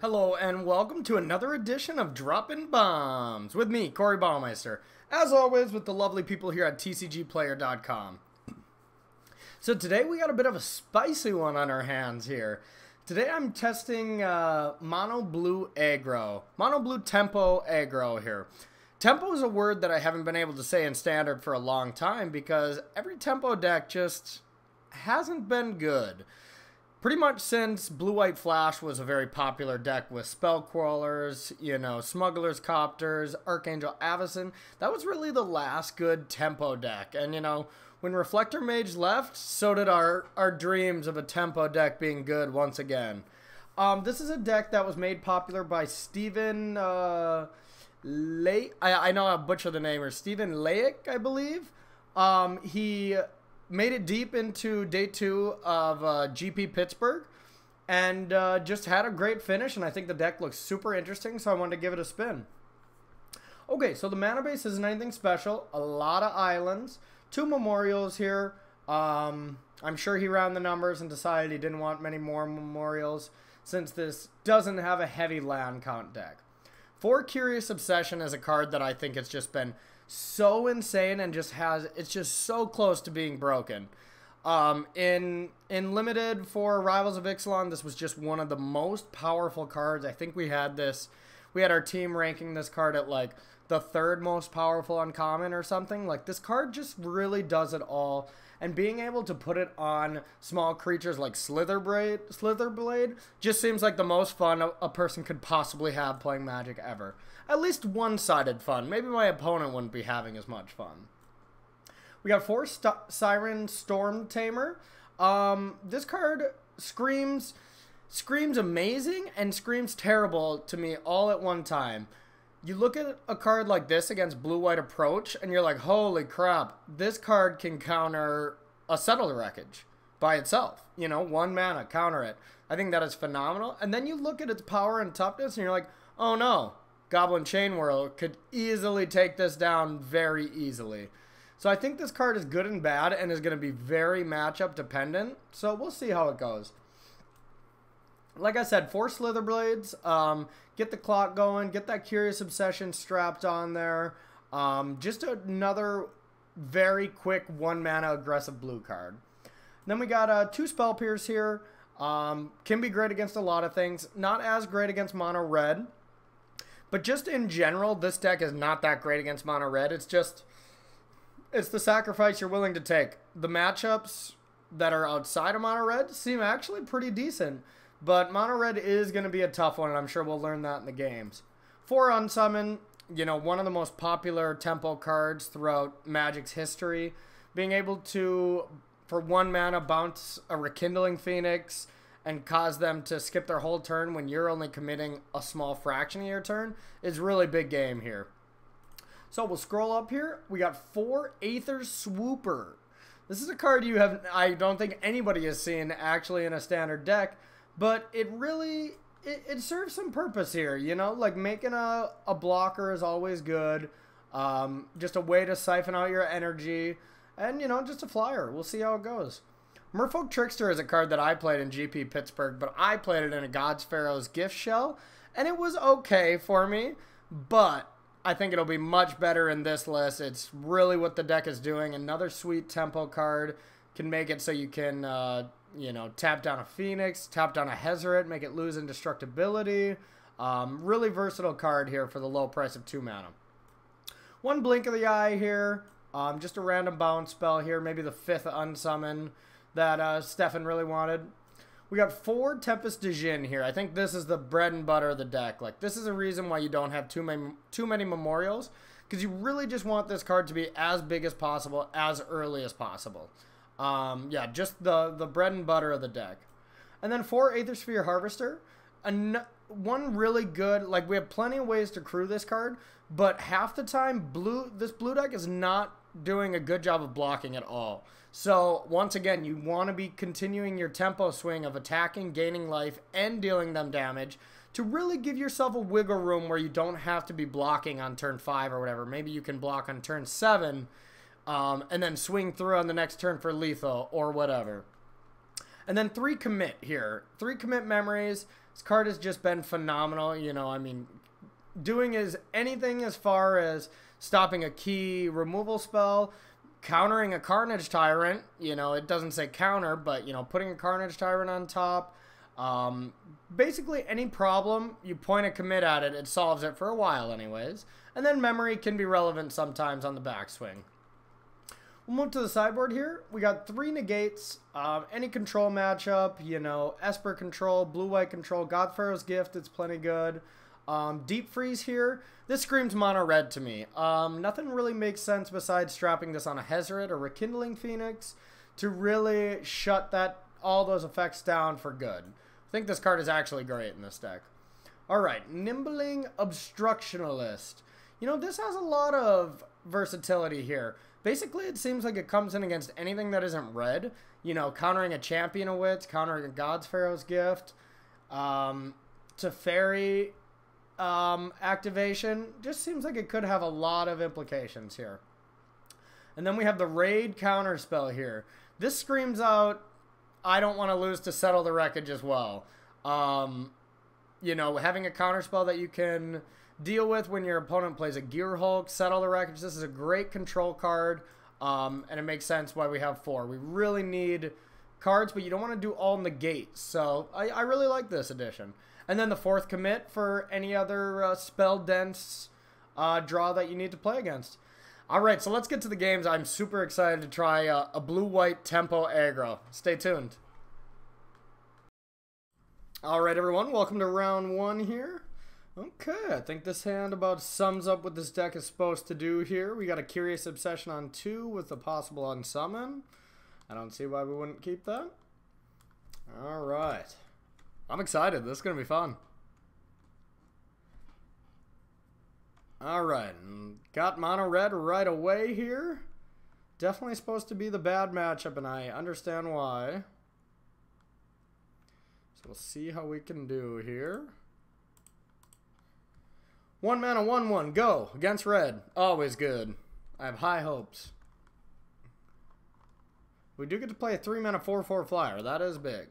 Hello and welcome to another edition of Droppin Baums with me, Corey Baumeister, as always with the lovely people here at TCGplayer.com. So today we got a bit of a spicy one on our hands here. Today I'm testing Mono Blue Aggro, Mono Blue Tempo Aggro here. Tempo is a word that I haven't been able to say in Standard for a long time because every Tempo deck just hasn't been good. Pretty much since Blue-White Flash was a very popular deck with Spellcrawlers, Smuggler's Copters, Archangel Avacyn, that was really the last good Tempo deck. And, when Reflector Mage left, so did our dreams of a Tempo deck being good once again. This is a deck that was made popular by Stephen I know I butchered the name, or Stephen Laik, I believe. He made it deep into day 2 of GP Pittsburgh and just had a great finish, and I think the deck looks super interesting, so I wanted to give it a spin. Okay, so the mana base isn't anything special. A lot of islands, 2 memorials here. I'm sure he ran the numbers and decided he didn't want many more memorials since this doesn't have a heavy land count deck. 4 Curious Obsession is a card that I think has just been so insane and it's just so close to being broken. In limited for Rivals of Ixalan, this was just one of the most powerful cards. I think we had our team ranking this card at like the 3rd most powerful uncommon or something. Like, this card just really does it all, and being able to put it on small creatures like Slitherblade just seems like the most fun a person could possibly have playing Magic ever. At least one-sided fun. Maybe my opponent wouldn't be having as much fun. We got 4 Siren Stormtamer. This card screams amazing and screams terrible to me all at one time. You look at a card like this against Blue-White Approach, and you're like, holy crap, this card can counter a Settle Wreckage by itself. 1 mana, counter it. I think that is phenomenal. And then you look at its power and toughness, and you're like, oh no, Goblin Chain Whirl could easily take this down very easily. So I think this card is good and bad and is going to be very matchup dependent. So we'll see how it goes. Like I said, 4 Slitherblades. Get the clock going. Get that Curious Obsession strapped on there. Just another very quick 1 mana aggressive blue card. Then we got 2 Spell Pierce here. Can be great against a lot of things. Not as great against mono red. But just in general, this deck is not that great against mono red. It's the sacrifice you're willing to take. The matchups that are outside of mono red seem actually pretty decent. But mono red is going to be a tough one, and I'm sure we'll learn that in the games. 4 Unsummon, one of the most popular tempo cards throughout Magic's history. Being able to, for 1 mana, bounce a Rekindling Phoenix and cause them to skip their whole turn when you're only committing a small fraction of your turn is really big game here. So we'll scroll up here. We got 4 Aether Swooper. This is a card I don't think anybody has seen actually in a standard deck. But it really, it serves some purpose here, like making a blocker is always good. Just a way to siphon out your energy, and, just a flyer. We'll see how it goes. Merfolk Trickster is a card that I played in GP Pittsburgh, but I played it in a God's Pharaoh's Gift Shell, and it was okay for me, but I think it'll be much better in this list. It's really what the deck is doing. Another sweet tempo card can make it so you can, tap down a Phoenix, tap down a Hezeret, make it lose indestructibility. Really versatile card here for the low price of 2 mana. 1 Blink of the Eye here. Just a random bounce spell here. Maybe the 5th Unsummon that Stefan really wanted. We got 4 Tempest Djinn here. I think this is the bread and butter of the deck. Like, this is a reason why you don't have too many memorials, because you really just want this card to be as big as possible, as early as possible. Yeah, just the bread and butter of the deck. And then 4 Aethersphere Harvester. One really good, like, we have plenty of ways to crew this card, but half the time this blue deck is not doing a good job of blocking at all. So once again, you want to be continuing your tempo swing of attacking, gaining life, and dealing them damage to really give yourself a wiggle room where you don't have to be blocking on turn 5 or whatever. Maybe you can block on turn 7 and then swing through on the next turn for lethal or whatever. And then 3 commit here. 3 commit memories. This card has just been phenomenal. You know, I mean, doing anything as far as stopping a key removal spell, countering a Carnage Tyrant. You know, it doesn't say counter, but, you know, putting a Carnage Tyrant on top. Basically, any problem, you point a commit at it, it solves it for a while anyways. And then memory can be relevant sometimes on the backswing. We'll move to the sideboard here. We got 3 negates, any control matchup, you know, Esper control, blue-white control, Godpharaoh's Gift, it's plenty good. Deep Freeze here. This screams mono red to me. Nothing really makes sense besides strapping this on a Hezret or Rekindling Phoenix to really shut all those effects down for good. I think this card is actually great in this deck. Alright, Nimbly Obstructionist. You know, this has a lot of versatility here. Basically, it seems like it comes in against anything that isn't red. You know, countering a Champion of Wits, countering a Godpharaoh's Gift, Teferi activation. Just seems like it could have a lot of implications here. And then we have the Raid counter spell here. This screams out, I don't want to lose to Settle the Wreckage as well. You know, having a counter spell that you can deal with when your opponent plays a Gear Hulk, Settle the Wreckage. This is a great control card, and it makes sense why we have 4. We really need cards, but you don't want to do all negates. So I really like this edition. And then the 4th commit for any other spell-dense draw that you need to play against. Alright, so let's get to the games. I'm super excited to try a blue-white tempo aggro. Stay tuned. Alright, everyone, welcome to round 1 here. Okay, I think this hand about sums up what this deck is supposed to do here. We got a Curious Obsession on 2 with a possible unsummon. I don't see why we wouldn't keep that. Alright. I'm excited. This is going to be fun. Alright, got mono red right away here. Definitely supposed to be the bad matchup, and I understand why. So we'll see how we can do here. 1 mana, 1/1, go against red. Always good. I have high hopes. We do get to play a 3 mana 4/4 flyer. That is big.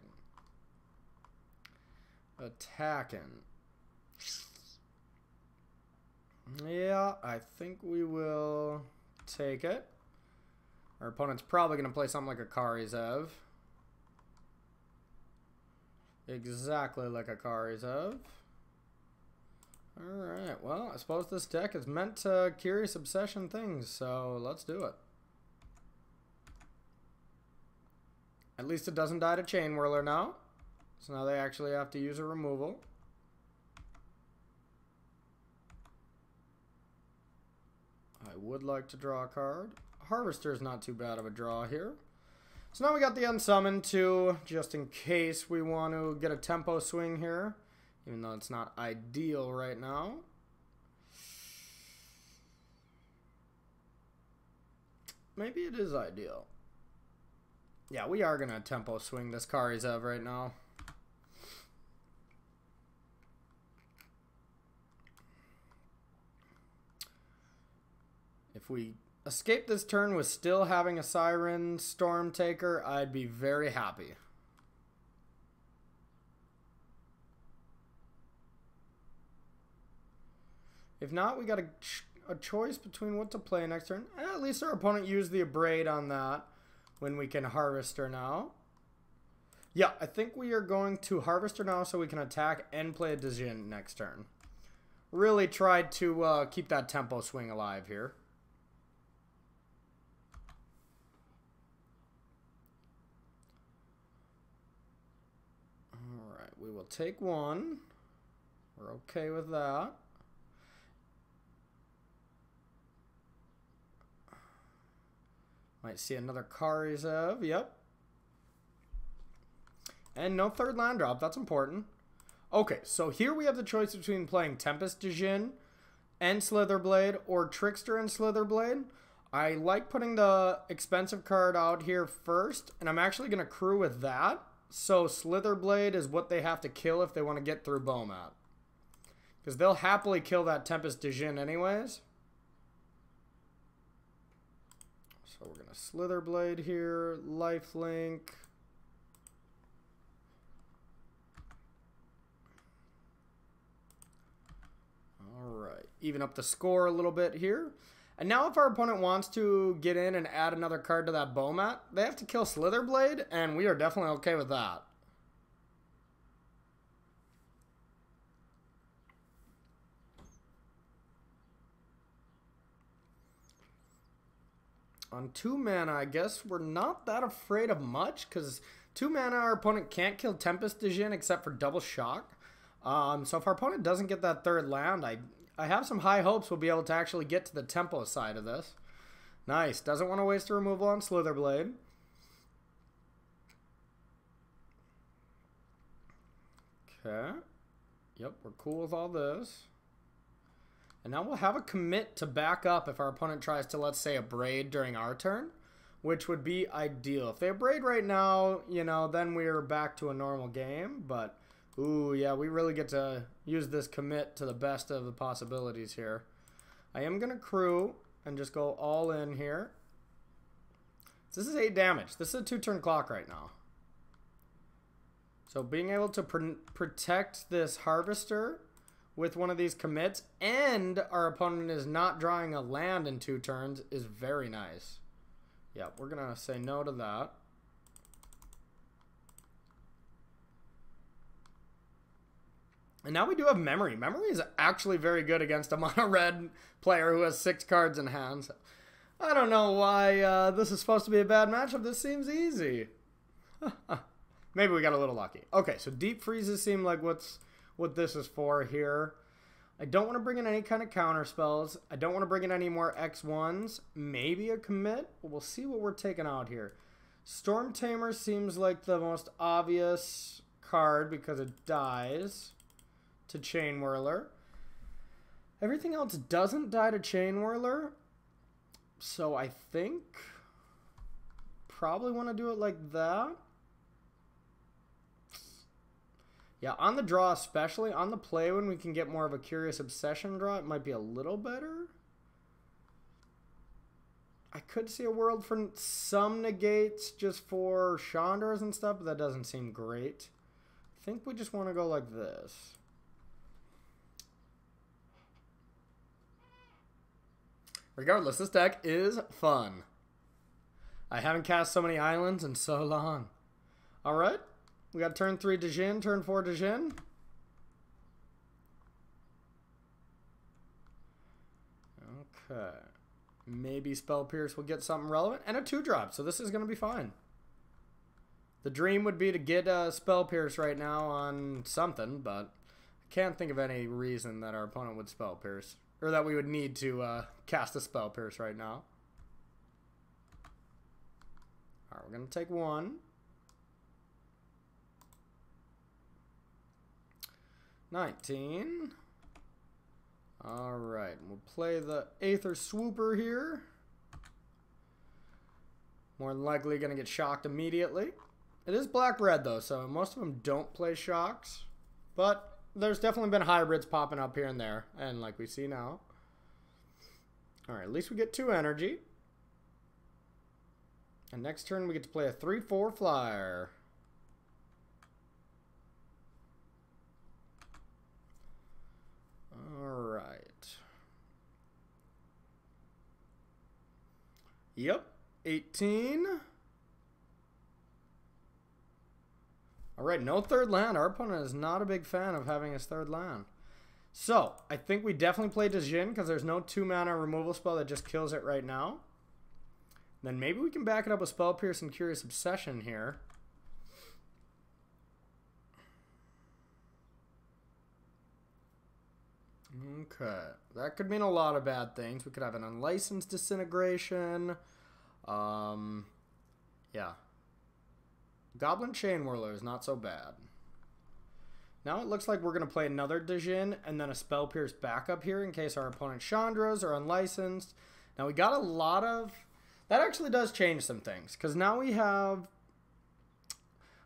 Attacking. Yeah, I think we will take it. Our opponent's probably going to play something like a Karizev. Exactly like a Karizev. Alright, well, I suppose this deck is meant to Curious Obsession things, so let's do it. At least it doesn't die to Chain Whirler now. So now they actually have to use a removal. I would like to draw a card. Harvester is not too bad of a draw here. So now we got the Unsummon too, just in case we want to get a tempo swing here. Even though it's not ideal right now. Maybe it is ideal. Yeah, we are going to tempo swing this Karizev right now. If we escape this turn with still having a Siren Stormtaker, I'd be very happy. If not, we got a choice between what to play next turn. At least our opponent used the Abrade on that when we can Harvester now. Yeah, I think we are going to Harvester now so we can attack and play a Djinn next turn. Really tried to keep that tempo swing alive here. Alright, we will take 1. We're okay with that. Might see another Karizev, yep. And no 3rd land drop, that's important. Okay, so here we have the choice between playing Tempest Djinn and Slitherblade or Trickster and Slitherblade. I like putting the expensive card out here first, and I'm actually going to crew with that. So Slitherblade is what they have to kill if they want to get through Bomat. Because they'll happily kill that Tempest Djinn anyways. So we're going to Slitherblade here, lifelink. even up the score a little bit here. And now if our opponent wants to get in and add another card to that bow mat, they have to kill Slitherblade, and we are definitely okay with that. On 2 mana, I guess we're not that afraid of much, because 2 mana our opponent can't kill Tempest Djinn except for double shock. So if our opponent doesn't get that 3rd land, I have some high hopes we'll be able to actually get to the tempo side of this. Nice. Doesn't want to waste a removal on Slitherblade. Okay. Yep, we're cool with all this. And now we'll have a commit to back up if our opponent tries to, let's say, abrade during our turn, which would be ideal. If they abrade right now, you know, then we're back to a normal game. But, ooh, yeah, we really get to use this commit to the best of the possibilities here. I am going to crew and just go all in here. This is 8 damage. This is a 2-turn clock right now. So being able to protect this Harvester with one of these commits, and our opponent is not drawing a land in 2 turns, is very nice. Yeah, we're going to say no to that. And now we do have Memory. Memory is actually very good against a mono red player who has 6 cards in hand. So I don't know why this is supposed to be a bad matchup. This seems easy. Maybe we got a little lucky. Okay, so Deep Freezes seem like what this is for here. I don't want to bring in any kind of counter spells. I don't want to bring in any more X1s. Maybe a commit. We'll see what we're taking out here. Stormtamer seems like the most obvious card because it dies to Chain Whirler. Everything else doesn't die to Chain Whirler. So I think probably want to do it like that. Yeah, on the draw especially. On the play when we can get more of a Curious Obsession draw, it might be a little better. I could see a world for some negates just for Chandras and stuff, but that doesn't seem great. I think we just want to go like this. Regardless, this deck is fun. I haven't cast so many islands in so long. Alright. We got turn 3 Djinn, turn 4 Djinn. Okay. Maybe Spell Pierce will get something relevant. And a 2-drop, so this is going to be fine. The dream would be to get a Spell Pierce right now on something, but I can't think of any reason that our opponent would Spell Pierce. Or that we would need to cast a Spell Pierce right now. Alright, we're going to take 1. 19. Alright, we'll play the Aether Swooper here. More than likely going to get shocked immediately. It is black-red though, so most of them don't play shocks. But there's definitely been hybrids popping up here and there, and like we see now. Alright, at least we get 2 energy. And next turn we get to play a 3/4 flyer. Alright. Yep. 18. Alright, no 3rd land. Our opponent is not a big fan of having his 3rd land. So, I think we definitely play Djinn because there's no 2-mana removal spell that just kills it right now. Then maybe we can back it up with Spell Pierce and Curious Obsession here. Okay, that could mean a lot of bad things. We could have an Unlicensed Disintegration. Yeah. Goblin Chain Whirler is not so bad. Now it looks like we're going to play another Djinn and then a Spell Pierce backup here in case our opponent Chandras or Unlicensed. Now we got a lot of... That actually does change some things because now we have...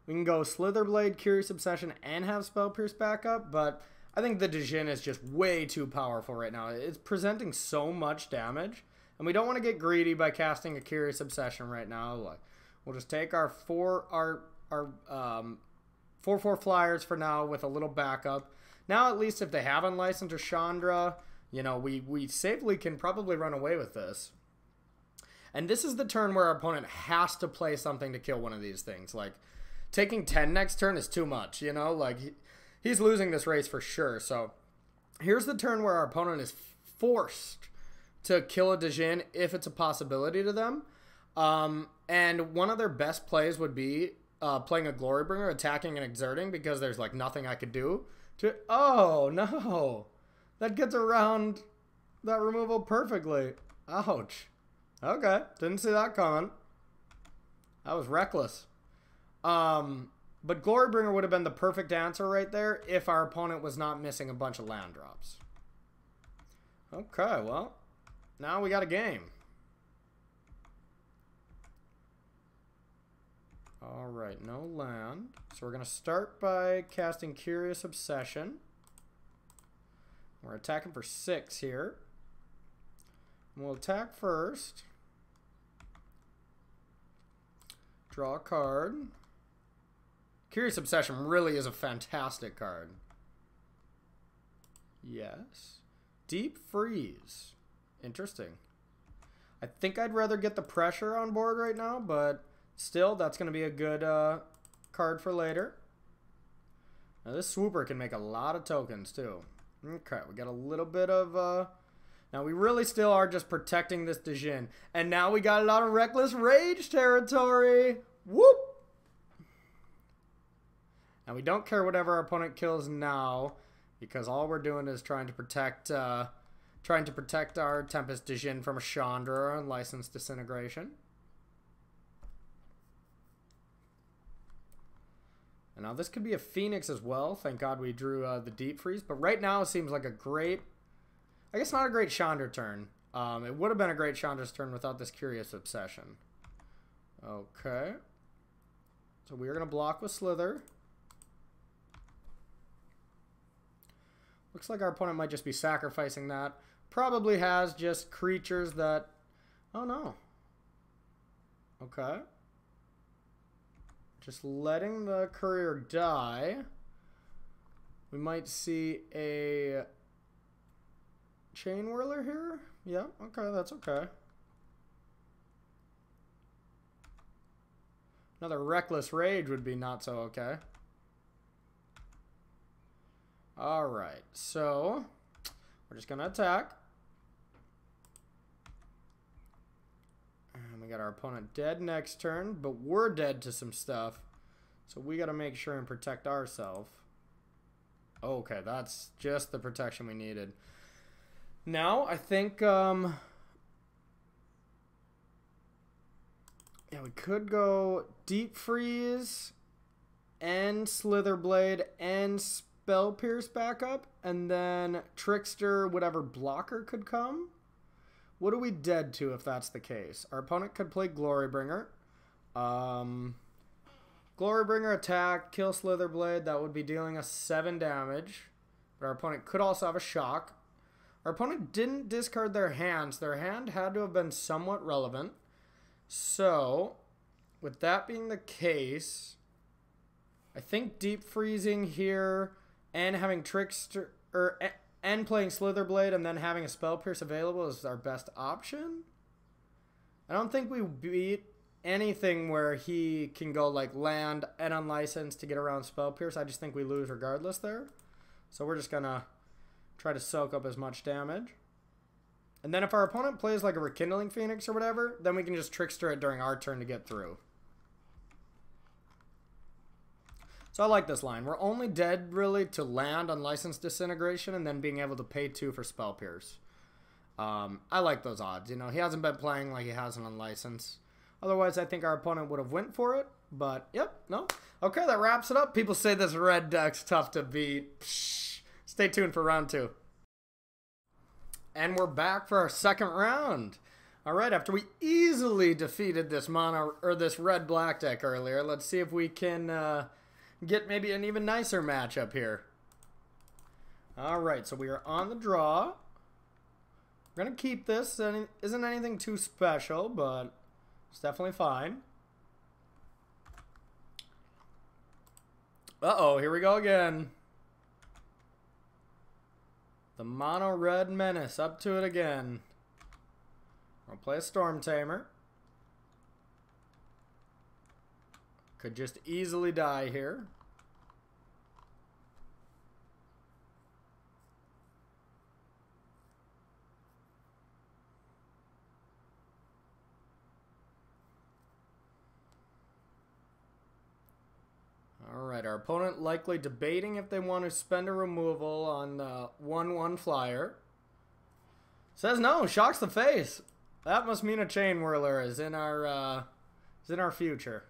We can go Slitherblade, Curious Obsession, and have Spell Pierce backup, but... I think the Djinn is just way too powerful right now. It's presenting so much damage. And we don't want to get greedy by casting a Curious Obsession right now. Like, we'll just take our 4/4 flyers for now with a little backup. Now at least if they have Unlicensed or Chandra, You know, we safely can probably run away with this. And this is the turn where our opponent has to play something to kill one of these things. Like, taking 10 next turn is too much, you know? Like, he's losing this race for sure. So, here's the turn where our opponent is forced to kill a Djinn if it's a possibility to them. And one of their best plays would be playing a Glorybringer, attacking and exerting, because there's, like, nothing I could do to... Oh, no! That gets around that removal perfectly. Ouch. Okay, didn't see that coming. That was reckless. But Glorybringer would have been the perfect answer right there if our opponent was not missing a bunch of land drops. Okay, well, now we got a game. Alright, no land. So we're going to start by casting Curious Obsession. We're attacking for 6 here. We'll attack first. Draw a card. Curious Obsession really is a fantastic card. Yes. Deep Freeze. Interesting. I think I'd rather get the pressure on board right now, but still, that's going to be a good card for later. Now, this Swooper can make a lot of tokens, too. Okay, we got a little bit of... Now, we really still are just protecting this Djinn. And now we got a lot of Reckless Rage territory. Whoop! Now, we don't care whatever our opponent kills now, because all we're doing is trying to protect our Tempest Djinn from a Chandra and Licensed Disintegration. And now this could be a Phoenix as well. Thank God we drew the Deep Freeze. But right now it seems like a great... I guess not a great Chandra turn. It would have been a great Chandra's turn without this Curious Obsession. Okay. So we're going to block with Slither. Looks like our opponent might just be sacrificing that. Probably has just creatures that... Oh, no. Okay. Just letting the courier die. We might see a Chain Whirler here. Yeah, okay, that's okay. Another Reckless Rage would be not so okay. Alright, so we're just going to attack. And we got our opponent dead next turn, but we're dead to some stuff. So we got to make sure and protect ourselves. Okay, that's just the protection we needed. Now, I think, yeah, we could go Deep Freeze and Slitherblade and Spell Pierce back up, and then Trickster, whatever blocker could come. What are we dead to if that's the case? Our opponent could play Glorybringer. Glorybringer attack, kill Slitherblade. That would be dealing us 7 damage. But our opponent could also have a shock. Our opponent didn't discard their hands. Their hand had to have been somewhat relevant. So, with that being the case, I think Deep Freezing here and having Trickster and playing Slitherblade and then having a Spell Pierce available is our best option. I don't think we beat anything where he can go like land and unlicensed to get around Spell Pierce. I just think we lose regardless there. So we're just gonna try to soak up as much damage. And then if our opponent plays like a Rekindling Phoenix or whatever, then we can just Trickster it during our turn to get through. So I like this line. We're only dead, really, to land Unlicensed Disintegration and then being able to pay 2 for Spell Pierce. I like those odds. You know, he hasn't been playing like he has an Unlicensed. Otherwise, I think our opponent would have went for it. But, yep, no. Okay, that wraps it up. People say this red deck's tough to beat. Psh. Stay tuned for round 2. And we're back for our second round. All right, after we easily defeated this mono or this red-black deck earlier, let's see if we can get maybe an even nicer matchup here. All right, so we are on the draw. We're going to keep this. Isn't anything too special, but it's definitely fine. Uh-oh, here we go again. The mono red menace up to it again. I'll play a Stormtamer. Could just easily die here. Alright, our opponent likely debating if they want to spend a removal on the 1/1 flyer. Says no, shocks the face. That must mean a Chain Whirler is in our future.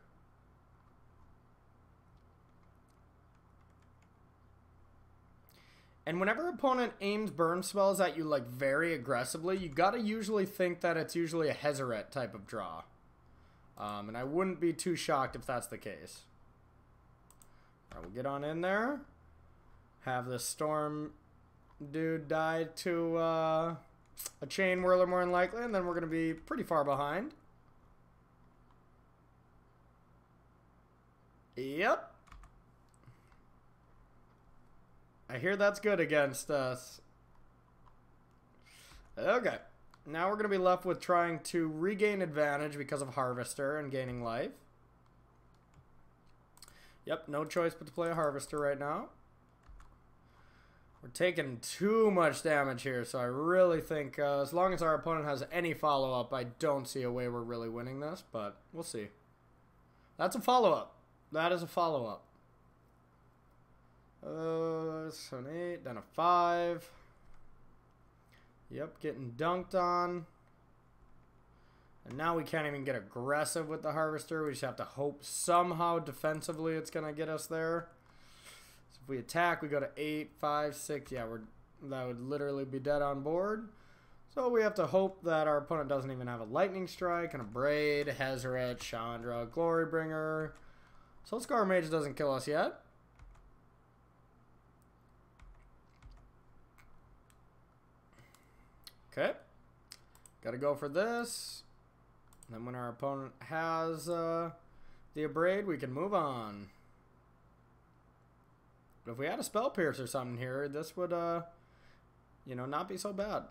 And whenever opponent aims burn spells at you like very aggressively, you gotta usually think that it's usually a Hezeret type of draw. And I wouldn't be too shocked if that's the case. Alright, we'll get on in there. Have the Storm dude die to a Chain Whirler more than likely, and then we're going to be pretty far behind. Yep. I hear that's good against us. Okay. Now we're going to be left with trying to regain advantage because of Harvester and gaining life. Yep, no choice but to play a Harvester right now. We're taking too much damage here, so I really think as long as our opponent has any follow-up, I don't see a way we're really winning this, but we'll see. That's a follow-up. That is a follow-up. So an 8, then a 5. Yep, getting dunked on. And now we can't even get aggressive with the Harvester. We just have to hope somehow defensively it's going to get us there. So if we attack, we go to 8, 5, 6. Yeah, that would literally be dead on board. So we have to hope that our opponent doesn't even have a Lightning Strike and a Braid, Hezeret, Chandra, Glorybringer. Soulscar Mage doesn't kill us yet. Okay. Gotta go for this. Then when our opponent has the Abrade, we can move on. But if we had a Spell Pierce or something here, this would, you know, not be so bad.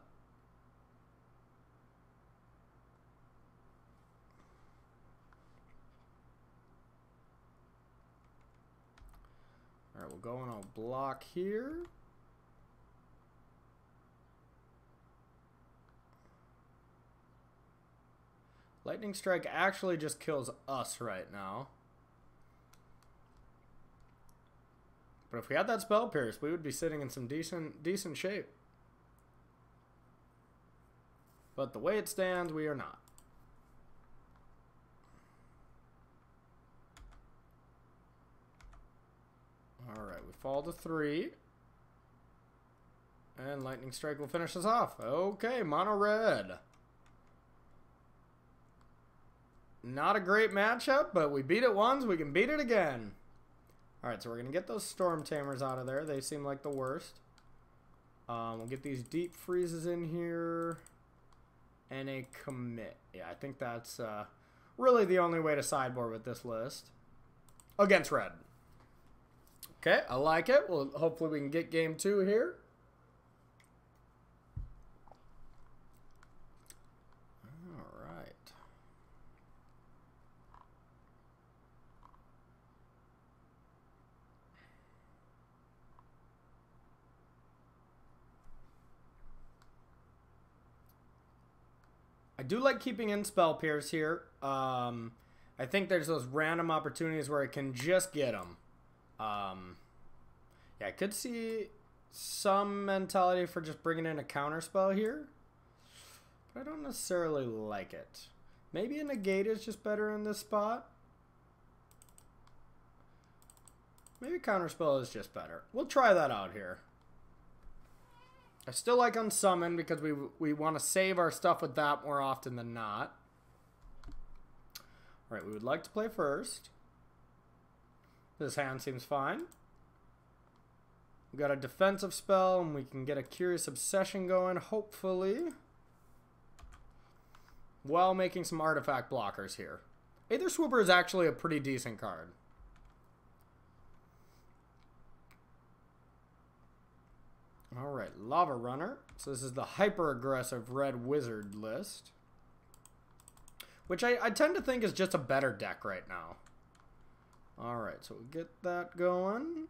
Alright, we'll go and I'll block here. Lightning Strike actually just kills us right now. But if we had that Spell Pierce, we would be sitting in some decent shape. But the way it stands, we are not. Alright, we fall to 3. And Lightning Strike will finish us off. Okay, mono red. Not a great matchup, but we beat it once, we can beat it again. Alright, so we're going to get those Stormtamers out of there. They seem like the worst. We'll get these Deep Freezes in here. And a commit. Yeah, I think that's really the only way to sideboard with this list. Against red. Okay, I like it. Well, hopefully we can get game 2 here. I do like keeping in Spell Pierce here. I think there's those random opportunities where I can just get them. Yeah, I could see some mentality for just bringing in a counter spell here. But I don't necessarily like it. Maybe a negate is just better in this spot. Maybe counter spell is just better. We'll try that out here. I still like Unsummon because we want to save our stuff with that more often than not. Alright, we would like to play first. This hand seems fine. We got a defensive spell and we can get a Curious Obsession going, hopefully. While making some artifact blockers here. Aether Swooper is actually a pretty decent card. Alright. Alright, Lava Runner. So this is the hyper-aggressive red wizard list. Which I tend to think is just a better deck right now. Alright, so we'll get that going.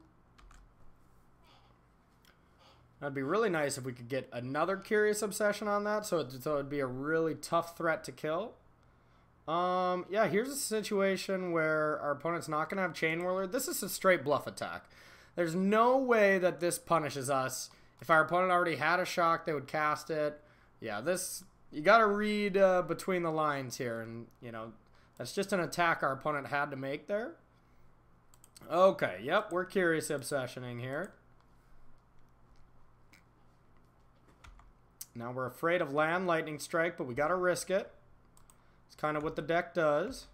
That'd be really nice if we could get another Curious Obsession on that, so it'd be a really tough threat to kill. Yeah, here's a situation where our opponent's not going to have Chain Whirler. This is a straight bluff attack. There's no way that this punishes us. If our opponent already had a shock, they would cast it. Yeah, this... You got to read between the lines here, and, you know, that's just an attack our opponent had to make there. Okay, yep, we're Curious Obsessioning here. Now we're afraid of land, Lightning Strike, but we got to risk it. It's kind of what the deck does.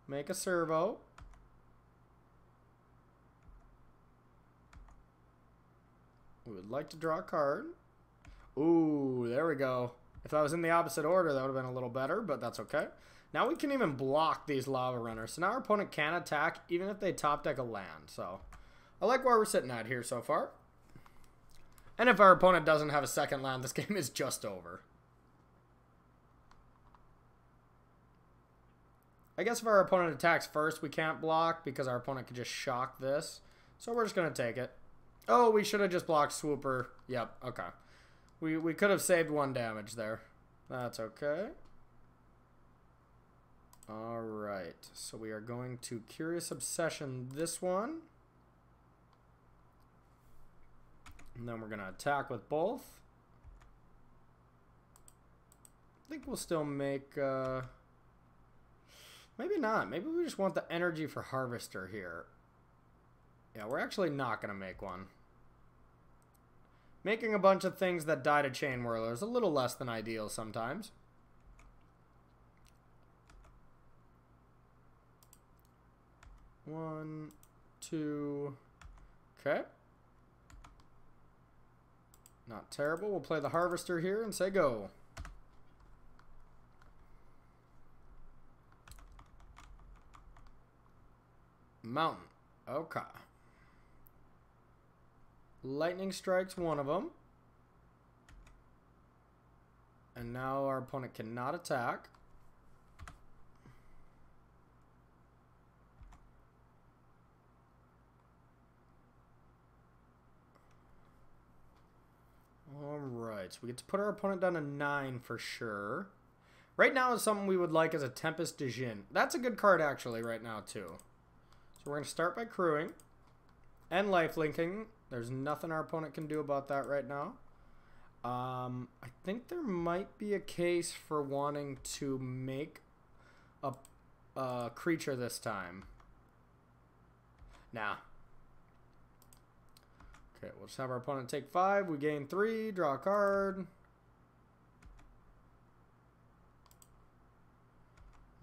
Make a servo. We would like to draw a card. Ooh, there we go. If I was in the opposite order, that would have been a little better, but that's okay. Now we can even block these Lava Runners. So now our opponent can attack even if they top deck a land. So I like where we're sitting at here so far. And if our opponent doesn't have a second land, this game is just over. I guess if our opponent attacks first, we can't block because our opponent could just shock this. So we're just going to take it. Oh, we should have just blocked Swooper. Yep, okay. We could have saved 1 damage there. That's okay. Alright, so we are going to Curious Obsession this one. And then we're going to attack with both. I think we'll still make... maybe not. Maybe we just want the energy for Harvester here. Yeah, we're actually not going to make one. Making a bunch of things that die to Chain Whirler is a little less than ideal sometimes. One, two, okay. Not terrible. We'll play the Harvester here and say go. Mountain. Okay. Lightning Strike's one of them. And now our opponent cannot attack. Alright, so we get to put our opponent down to 9 for sure. Right now is something we would like as a Tempest Djinn. That's a good card actually right now too. So we're going to start by crewing. And lifelinking. There's nothing our opponent can do about that right now. I think there might be a case for wanting to make a creature this time. Nah. Okay, we'll just have our opponent take 5. We gain 3. Draw a card.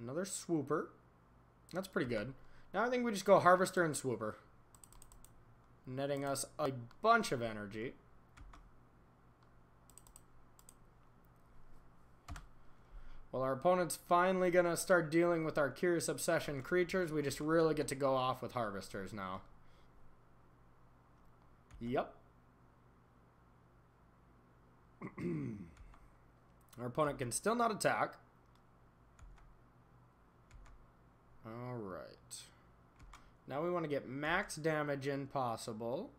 Another Swooper. That's pretty good. Now I think we just go Harvester and Swooper. Netting us a bunch of energy. Well, our opponent's finally going to start dealing with our Curious Obsession creatures. We just really get to go off with Harvesters now. Yep. Our opponent can still not attack. Alright. Now we want to get max damage in possible.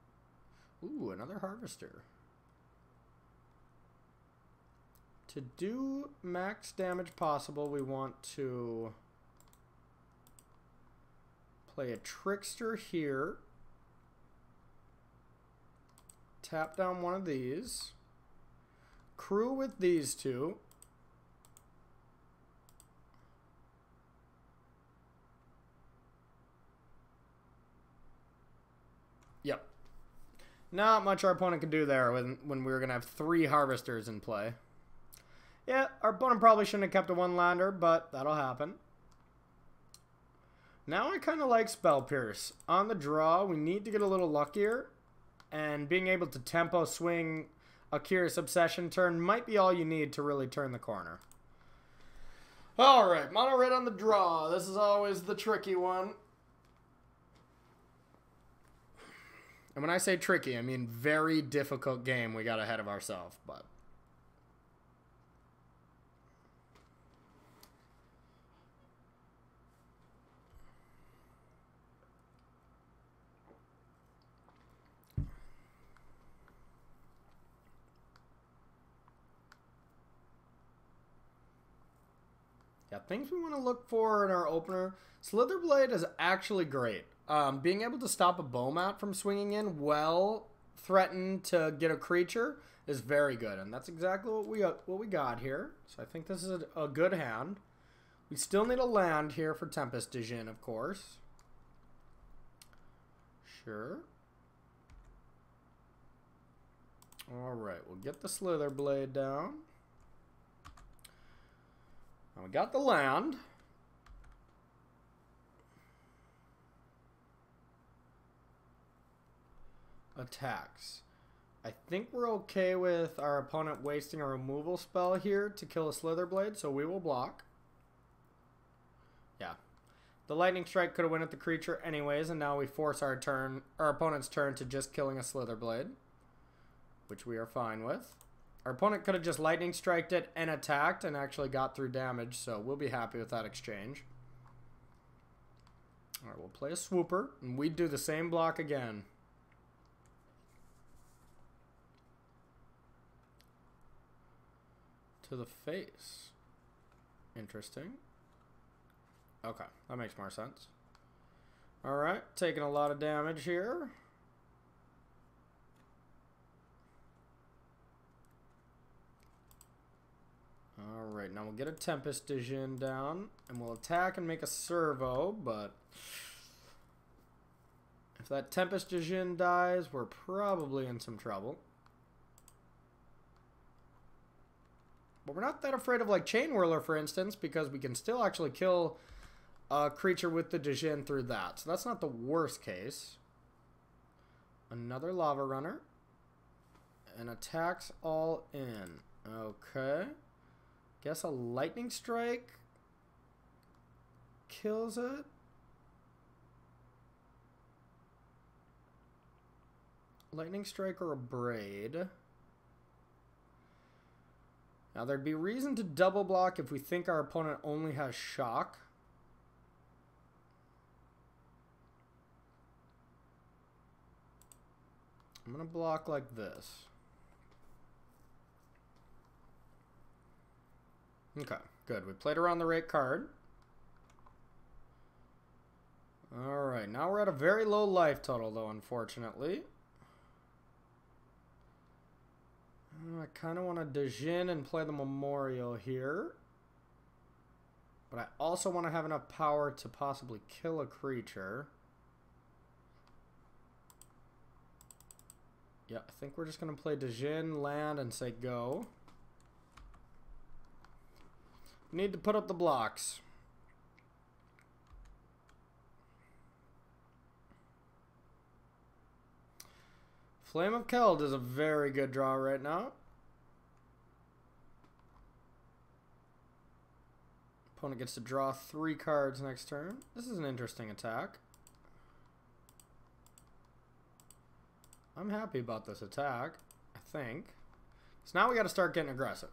Ooh, another Harvester. To do max damage possible, we want to play a Trickster here. Tap down one of these. Crew with these two. Yep. Not much our opponent could do there when we were going to have 3 Harvesters in play. Yeah, our opponent probably shouldn't have kept a 1-lander, but that'll happen. Now I kind of like Spell Pierce. On the draw, we need to get a little luckier. And being able to tempo swing a Curious Obsession turn might be all you need to really turn the corner. Alright, mono red on the draw. This is always the tricky one. And when I say tricky, I mean very difficult game we got ahead of ourselves, but... Yeah, things we want to look for in our opener. Slitherblade is actually great. Being able to stop a Bowmat from swinging in while threatened to get a creature is very good. And that's exactly what we got here. So I think this is a good hand. We still need a land here for Tempest Djinn, of course. Sure. Alright, we'll get the Slitherblade down. Now we got the land. Attacks. I think we're okay with our opponent wasting a removal spell here to kill a Slitherblade, so we will block. Yeah. The Lightning Strike could have went at the creature anyways, and now we force our opponent's turn to just killing a Slitherblade, which we are fine with. Our opponent could have just Lightning Striked it and attacked and actually got through damage, so we'll be happy with that exchange. Alright, we'll play a Swooper, and we do the same block again. To the face. Interesting. Okay, that makes more sense. Alright, taking a lot of damage here. Alright, now we'll get a Tempest Djinn down, and we'll attack and make a servo, but if that Tempest Djinn dies, we're probably in some trouble. But we're not that afraid of like Chain Whirler, for instance, because we can still actually kill a creature with the Djinn through that. So that's not the worst case. Another Lava Runner. And attacks all in. Okay. Guess a Lightning Strike kills it. Lightning Strike or a Braid. Now, there'd be reason to double block if we think our opponent only has Shock. I'm going to block like this. Okay, good. We played around the right card. Alright, now we're at a very low life total, though, unfortunately. I kind of want to Djinn and play the Memorial here. But I also want to have enough power to possibly kill a creature. Yeah, I think we're just going to play Djinn, land, and say go. Need to put up the blocks. Flame of Keld is a very good draw right now. Opponent gets to draw 3 cards next turn. This is an interesting attack. I'm happy about this attack, I think. So now we got to start getting aggressive.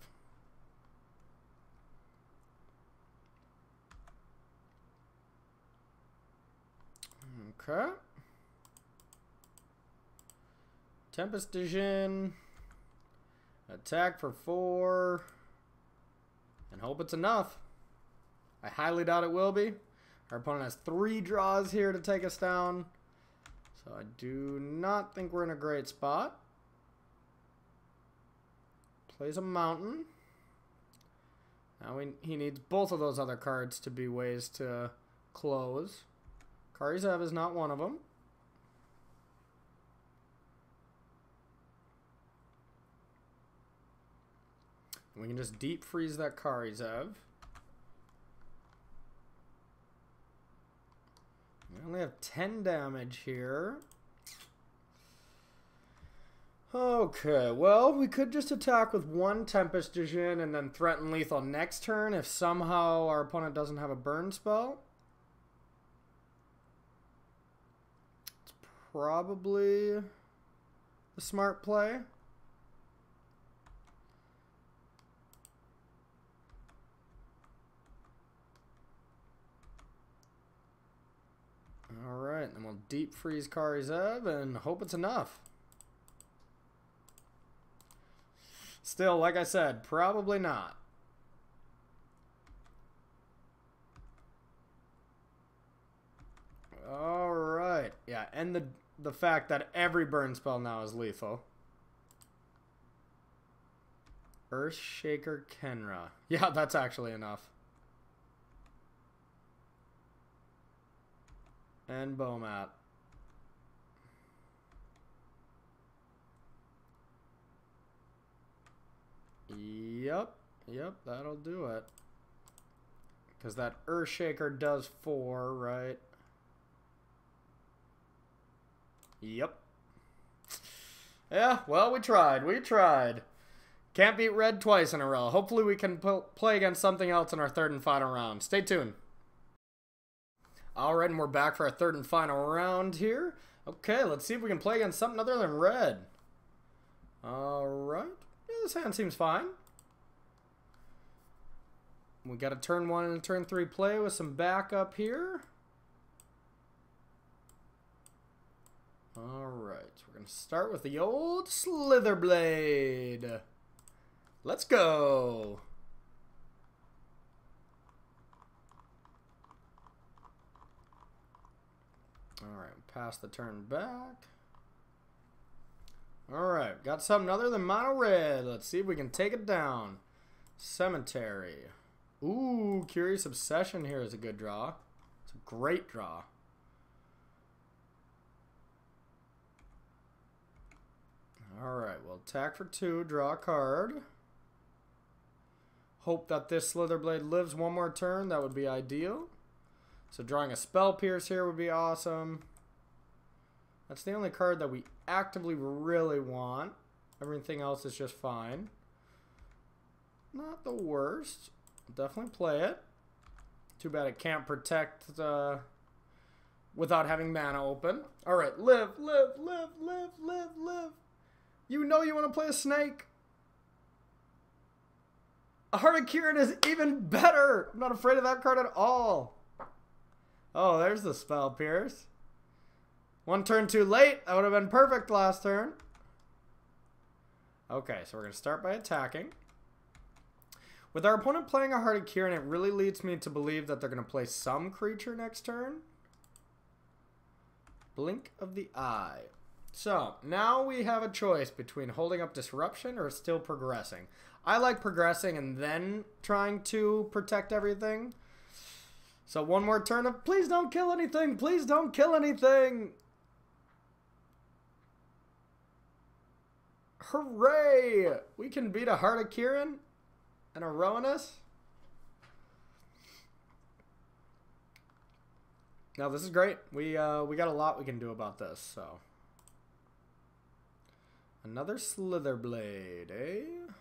Okay. Tempest Djinn. Attack for 4. And hope it's enough. I highly doubt it will be. Our opponent has 3 draws here to take us down. So I do not think we're in a great spot. Plays a mountain. Now he needs both of those other cards to be ways to close. Karizev is not one of them. We can just deep freeze that Karizev. We only have 10 damage here. Okay, well, we could just attack with 1 Tempest Djinn and then threaten lethal next turn if somehow our opponent doesn't have a burn spell. It's probably the smart play. Alright, then we'll deep freeze Kari Zev and hope it's enough. Still, like I said, probably not. Alright. Yeah, and the fact that every burn spell now is lethal. Earthshaker Kenra. Yeah, that's actually enough. And Bomat. Yep, that'll do it. Because that Earthshaker does 4, right? Yep. Yeah, well, we tried. Can't beat red twice in a row. Hopefully we can play against something else in our third and final round. Stay tuned. Alright, and we're back for our third and final round here. Okay, let's see if we can play against something other than red. Alright. Yeah, this hand seems fine. We got a turn 1 and a turn 3 play with some backup here. Alright, so we're going to start with the old Slitherblade. Let's go. Alright, pass the turn back. Alright, got something other than mono red. Let's see if we can take it down. Cemetery. Ooh, Curious Obsession here is a good draw. It's a great draw. Alright, we'll attack for 2, draw a card. Hope that this Slitherblade lives one more turn. That would be ideal. So drawing a Spell Pierce here would be awesome. That's the only card that we actively really want. Everything else is just fine. Not the worst. Definitely play it. Too bad it can't protect without having mana open. Alright, live. You know you want to play a snake. A Heart of Kirin is even better. I'm not afraid of that card at all. Oh, there's the Spell Pierce. One turn too late. That would have been perfect last turn. Okay, so we're going to start by attacking. With our opponent playing a Heart of Kirin, it really leads me to believe that they're going to play some creature next turn. Blink of the Eye. So, now we have a choice between holding up Disruption or still progressing. I like progressing and then trying to protect everything. So one more turn of, please don't kill anything, please don't kill anything. Hooray! We can beat a Heart of Kirin and a Rowanus. Now this is great. We got a lot we can do about this, so. Another Slitherblade, eh?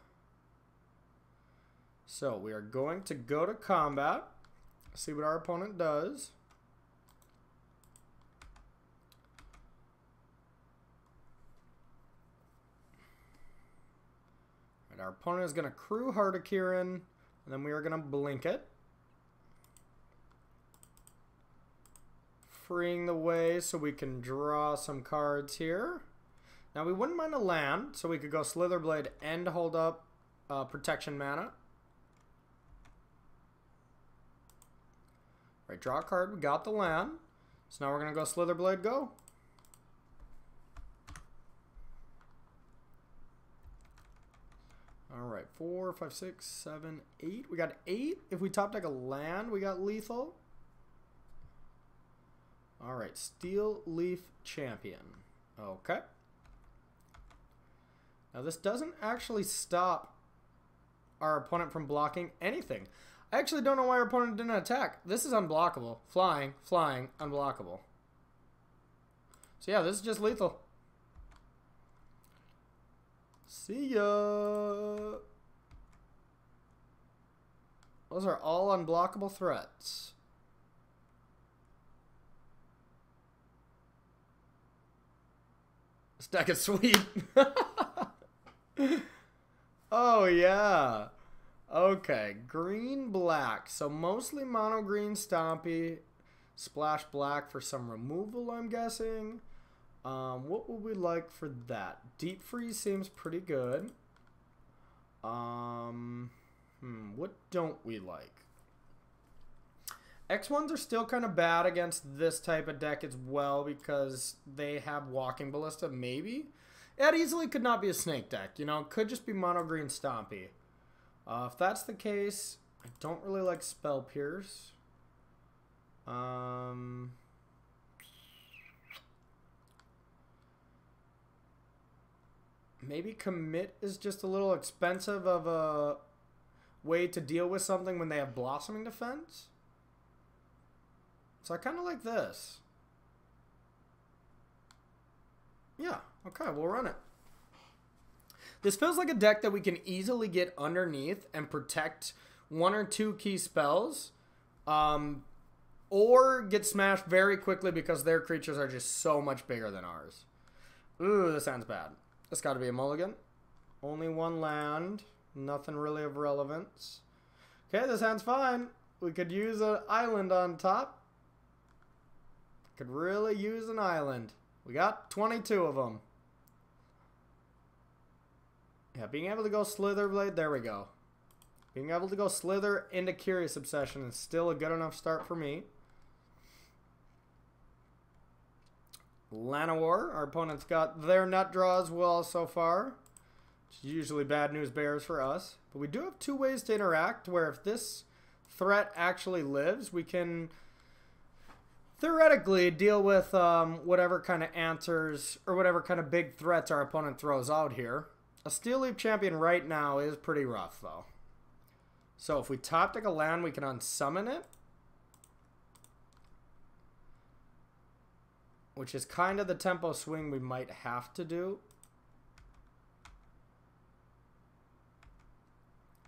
So we are going to go to combat. See what our opponent does. And our opponent is going to crew Heart of Kirin, and then we are going to blink it. Freeing the way so we can draw some cards here. Now we wouldn't mind a land, so we could go Slitherblade and hold up protection mana. Right, draw a card. We got the land. So now we're going to go Slitherblade, go. Alright, 4, 5, 6, 7, 8. We got 8. If we top deck a land, we got lethal. Alright, Steel Leaf Champion. Okay. Now this doesn't actually stop our opponent from blocking anything. I actually don't know why our opponent didn't attack. This is unblockable. Flying, unblockable. So yeah, this is just lethal. See ya. Those are all unblockable threats. This deck is sweet. Oh, yeah. Okay, green, black. So mostly mono green Stompy. Splash black for some removal, I'm guessing. What would we like for that? Deep freeze seems pretty good. What don't we like? X1s are still kind of bad against this type of deck as well because they have Walking Ballista, maybe. It easily could not be a snake deck, you know? It could just be mono green Stompy. If that's the case, I don't really like Spell Pierce. Maybe Commit is just a little expensive of a way to deal with something when they have Blossoming Defense. So I kind of like this. Yeah, okay, we'll run it. This feels like a deck that we can easily get underneath and protect one or two key spells. Or get smashed very quickly because their creatures are just so much bigger than ours. Ooh, this sounds bad. It's got to be a mulligan. Only one land. Nothing really of relevance. Okay, this hand's fine. We could use an island on top. Could really use an island. We got 22 of them. Yeah, being able to go Slitherblade, there we go. Being able to go Slither into Curious Obsession is still a good enough start for me. Llanowar, our opponent's got their nut draw as well so far. Which is usually bad news bears for us. But we do have two ways to interact where if this threat actually lives, we can theoretically deal with whatever kind of answers or whatever kind of big threats our opponent throws out here. A Steel Leaf Champion right now is pretty rough though. So if we top deck a land, we can unsummon it. Which is kind of the tempo swing we might have to do.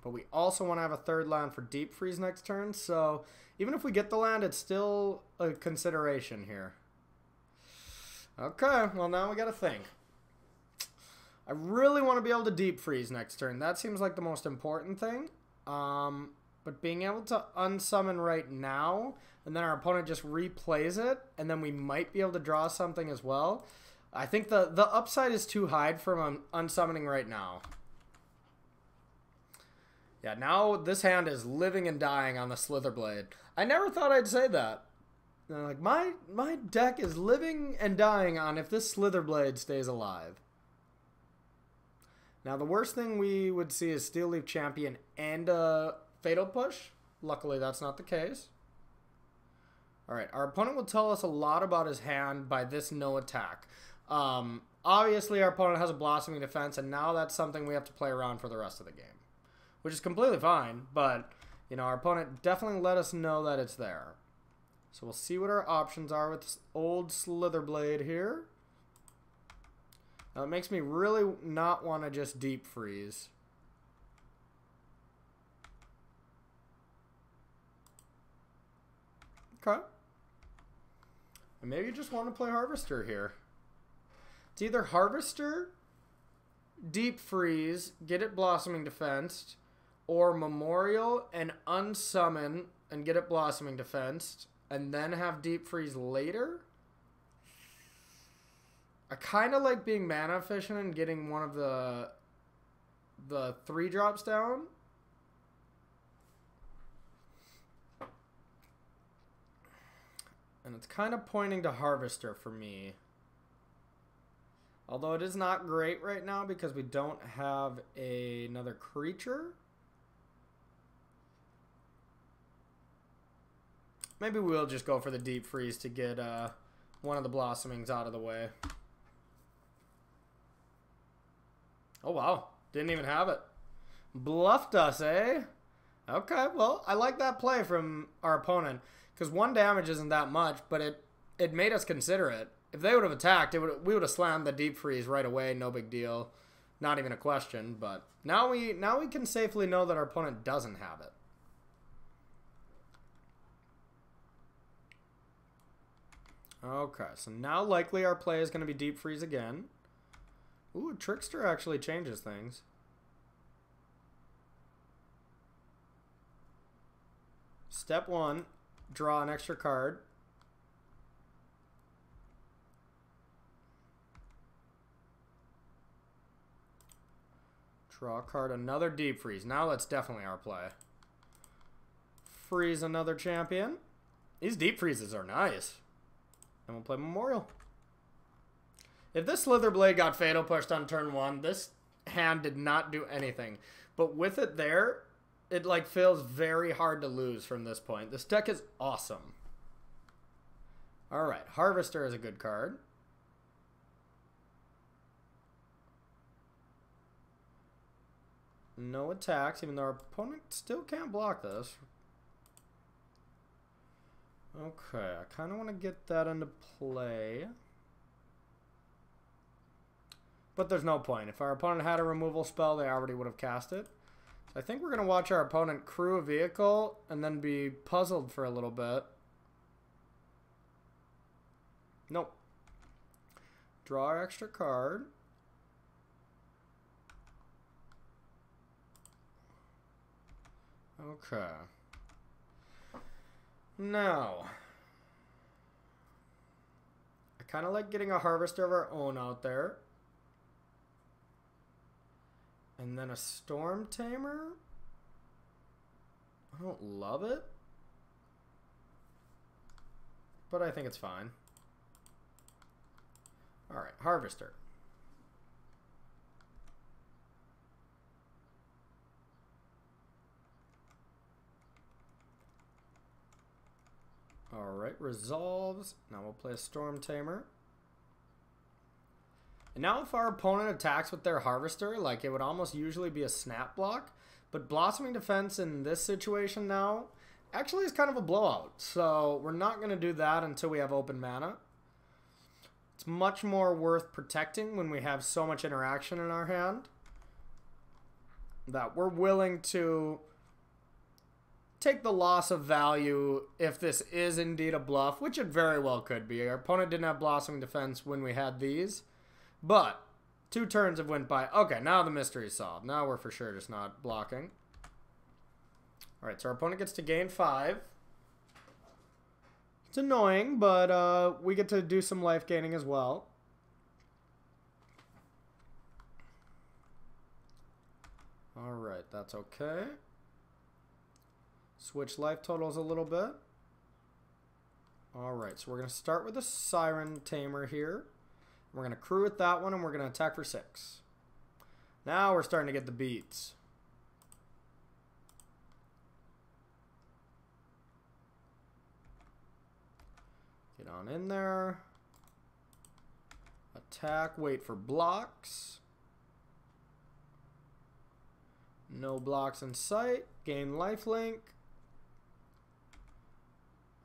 But we also want to have a third land for Deep Freeze next turn. So even if we get the land, it's still a consideration here. Okay, well now we got to think. I really want to be able to Deep Freeze next turn. That seems like the most important thing. But being able to unsummon right now, and then our opponent just replays it, and then we might be able to draw something as well. I think the upside is too high from unsummoning right now. Yeah, now this hand is living and dying on the Slitherblade. I never thought I'd say that. You know, like my deck is living and dying on if this Slitherblade stays alive. Now the worst thing we would see is Steel Leaf Champion and Fatal Push. Luckily that's not the case. Alright, our opponent will tell us a lot about his hand by this no attack. Obviously our opponent has a Blossoming Defense, and now that's something we have to play around for the rest of the game. Which is completely fine, but you know, our opponent definitely let us know that it's there. So we'll see what our options are with this old Slitherblade here. Now it makes me really not want to just Deep Freeze. Okay. And maybe you just want to play Harvester here. It's either Harvester, Deep Freeze, get it Blossoming Defensed, or Memorial and unsummon and get it Blossoming Defensed, and then have Deep Freeze later. I kind of like being mana efficient and getting one of the 3-drops down. And it's kind of pointing to Harvester for me. Although it is not great right now because we don't have another creature. Maybe we'll just go for the Deep Freeze to get one of the Blossomings out of the way. Oh, wow. Didn't even have it. Bluffed us, eh? Okay, well, I like that play from our opponent. Because 1 damage isn't that much, but it made us consider it. If they would have attacked, we would have slammed the Deep Freeze right away. No big deal. Not even a question. But now we can safely know that our opponent doesn't have it. Okay, so now likely our play is going to be Deep Freeze again. Ooh, Trickster actually changes things. Step 1, draw an extra card. Draw a card, another deep freeze. Now that's definitely our play. Freeze another champion. These deep freezes are nice. And we'll play Memorial. If this Slitherblade got Fatal Pushed on turn 1, this hand did not do anything. But with it there, it like feels very hard to lose from this point. This deck is awesome. Alright, Harvester is a good card. No attacks, even though our opponent still can't block this. Okay, I kind of want to get that into play. But there's no point. If our opponent had a removal spell, they already would have cast it. So I think we're going to watch our opponent crew a vehicle and then be puzzled for a little bit. Nope. Draw our extra card. Okay. Now, I kind of like getting a Harvester of our own out there. And then a Stormtamer. I don't love it, but I think it's fine. Alright, Harvester. Alright, resolves. Now we'll play a Stormtamer. And now if our opponent attacks with their Harvester, like it would almost usually be a snap block. But Blossoming Defense in this situation now actually is kind of a blowout. So we're not going to do that until we have open mana. It's much more worth protecting when we have so much interaction in our hand that we're willing to take the loss of value if this is indeed a bluff, which it very well could be. Our opponent didn't have Blossoming Defense when we had these, but 2 turns have went by. Okay, now the mystery is solved. Now we're for sure just not blocking. Alright, so our opponent gets to gain 5. It's annoying, but we get to do some life gaining as well. Alright, that's okay. Switch life totals a little bit. Alright, so we're going to start with a Siren Tamer here. We're going to crew with that one, and we're going to attack for 6. Now we're starting to get the beats. Get on in there. Attack, wait for blocks. No blocks in sight. Gain lifelink.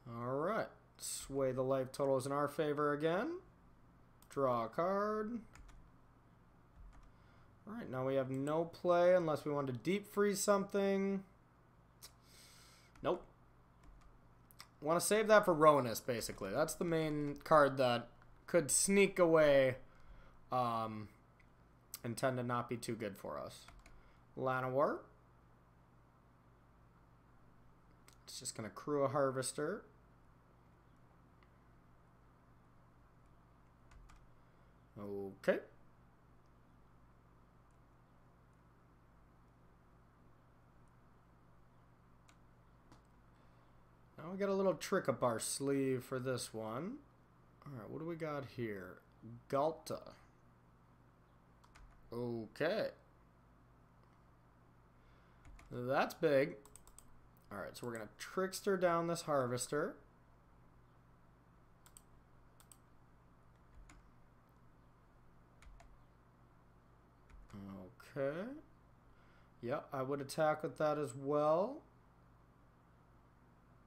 Alright. Sway the life totals in our favor again. Draw a card. Alright, now we have no play unless we want to deep freeze something. Nope. Want to save that for Rowanist, basically. That's the main card that could sneak away and tend to not be too good for us. Llanowar. It's just going to crew a Harvester. Okay. Now we got a little trick up our sleeve for this one. Alright, what do we got here? Ghalta. Okay. That's big. Alright, so we're going to Trickster down this Harvester. Okay. Yeah, I would attack with that as well.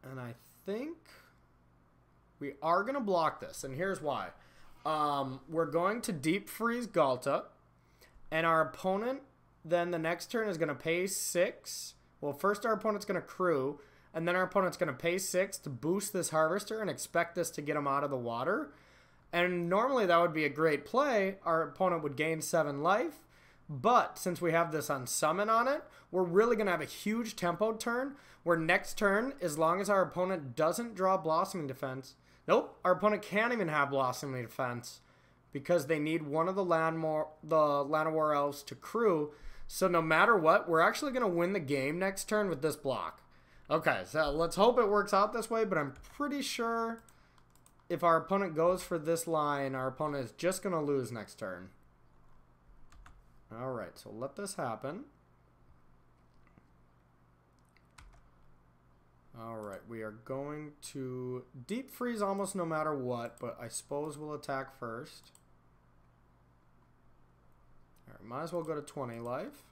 And I think we are going to block this, and here's why. We're going to deep freeze Ghalta, and our opponent then the next turn is going to pay 6. Well, first our opponent's going to crew, and then our opponent's going to pay 6 to boost this Harvester and expect this to get him out of the water. And normally that would be a great play. Our opponent would gain 7 life. But since we have this unsummon on it, we're really going to have a huge tempo turn where next turn, as long as our opponent doesn't draw Blossoming Defense, nope, our opponent can't even have Blossoming Defense because they need one of the Llanowar Elves to crew. So no matter what, we're actually going to win the game next turn with this block. Okay, so let's hope it works out this way, but I'm pretty sure if our opponent goes for this line, our opponent is just going to lose next turn. Alright, so let this happen. Alright, we are going to deep freeze almost no matter what, but I suppose we'll attack first. Alright, might as well go to 20 life.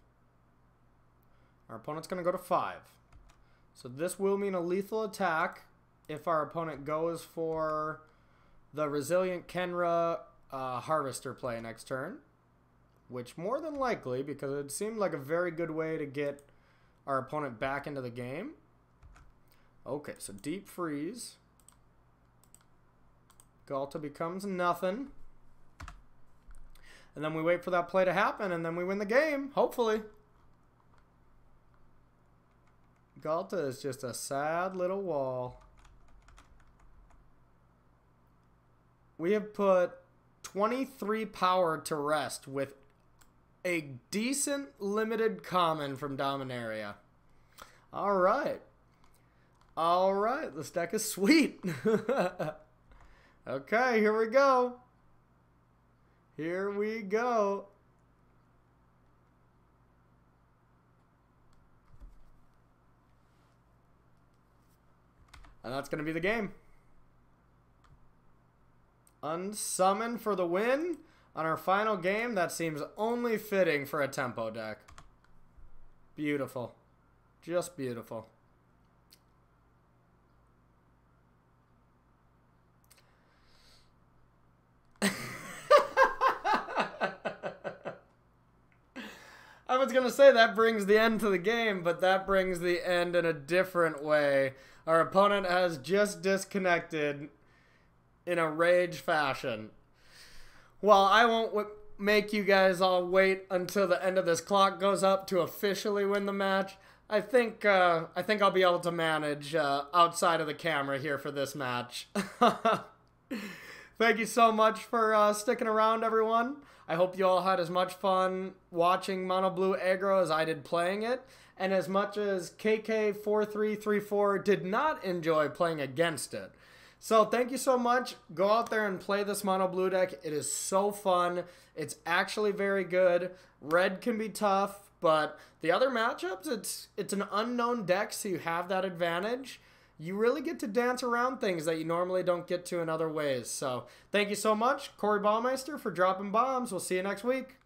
Our opponent's going to go to 5. So this will mean a lethal attack if our opponent goes for the Resilient Kenra Harvester play next turn. Which more than likely, because it seemed like a very good way to get our opponent back into the game. Okay, so deep freeze. Ghalta becomes nothing. And then we wait for that play to happen, and then we win the game, hopefully. Ghalta is just a sad little wall. We have put 23 power to rest with a decent limited common from Dominaria. Alright. Alright, this deck is sweet. Okay, here we go. Here we go. And that's going to be the game. Unsummon for the win. On our final game, that seems only fitting for a tempo deck. Beautiful. Just beautiful. I was going to say that brings the end to the game, but that brings the end in a different way. Our opponent has just disconnected in a rage fashion. Well, I won't make you guys all wait until the end of this clock goes up to officially win the match. I think I'll be able to manage outside of the camera here for this match. Thank you so much for sticking around, everyone. I hope you all had as much fun watching Mono Blue Aggro as I did playing it, and as much as KK4334 did not enjoy playing against it. So thank you so much. Go out there and play this Mono Blue deck. It is so fun. It's actually very good. Red can be tough, but the other matchups, it's an unknown deck, so you have that advantage. You really get to dance around things that you normally don't get to in other ways. So thank you so much, Corey Baumeister, for dropping bombs. We'll see you next week.